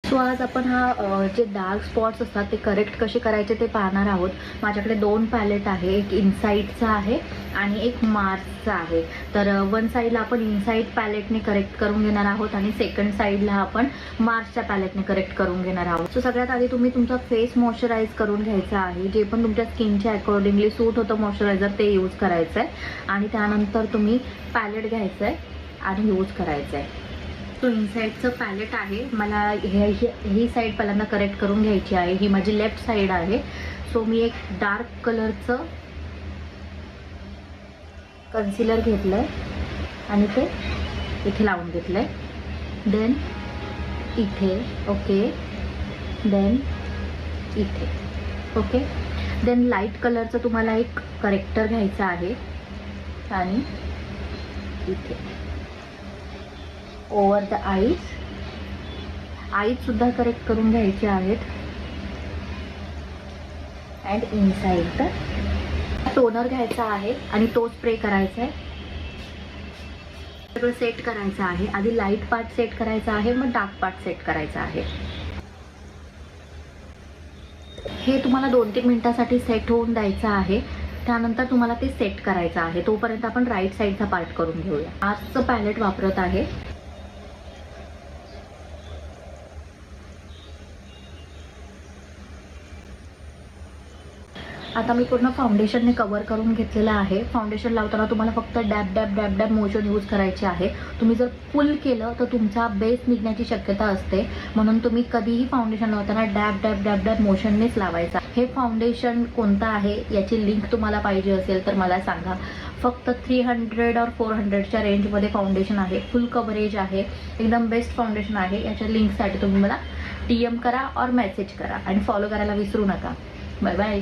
So आज आपण जे डार्क स्पॉट्स असतात ते करेक्ट कसे करायचे ते पाहणार आहोत. माझ्याकडे 2 पॅलेट आहे, एक इनसाईडचा आहे आणि एक मार्सचा आहे. तर वन साईडला आपण इनसाईड पॅलेटने करेक्ट करून घेणार आहोत आणि सेकंड साईडला आपण मार्सच्या पॅलेटने करेक्ट करून घेणार आहोत. सो सगळ्यात आधी तुम्ही तुमचा फेस मॉइश्चराईज करून घ्यायचा आहे. जे पण तुमच्या स्किनच्या अकॉर्डिंगली सूट होतं मॉइश्चरायझर ते यूज करायचं आहे आणि त्यानंतर तुम्ही पॅलेट घ्यायचं आहे आणि यूज करायचं आहे. तो इनसाईडचं पॅलेट आहे. मला ही साईड पहिल्यांदा करेक्ट करून घ्यायची आहे. ही माझी लेफ्ट साईड आहे. सो मी एक डार्क कलरचं कन्सिलर घेतलं आहे आणि ते इथे लावून घेतलं आहे. देन इथे ओके, देन इथे ओके. देन लाईट कलरचं तुम्हाला एक करेक्टर घ्यायचं आहे आणि इथे ओव्हर द आईज सुद्धा करेक्ट करून घ्यायचे आहेत. अँड इनसाइड द टोनर घ्यायचा आहे आणि तो स्प्रे करायचा आहे. सगळं सेट करायचं आहे. आधी लाईट पार्ट सेट करायचा आहे, मग डार्क पार्ट सेट करायचा आहे. हे तुम्हाला 2-3 मिनिटासाठी सेट होऊन द्यायचं आहे. त्यानंतर तुम्हाला ते सेट करायचं आहे. तोपर्यंत आपण राईट साईडचा पार्ट करून घेऊया. आजचं पॅलेट वापरत आहे. आता मी पूर्ण फाउंडेशनने कवर करून घेतलेलं आहे. फाउंडेशन लावताना तुम्हाला फक्त dab dab dab dab motion use करायचे आहे. तुम्ही जर फुल केलं तर तुमचा बेस निघण्याची शक्यता असते, म्हणून तुम्ही कधीही फाउंडेशन लावताना डॅब डॅब डॅब डॅब मोशननेच लावायचा. हे फाउंडेशन कोणतं आहे याची लिंक तुम्हाला पाहिजे असेल तर मला सांगा. फक्त 300 और 400च्या रेंजमध्ये फाउंडेशन आहे. फुल कव्हरेज आहे, एकदम बेस्ट फाउंडेशन आहे. याच्या लिंकसाठी तुम्ही मला DM करा और मेसेज करा आणि फॉलो करायला विसरू नका. Bye bye.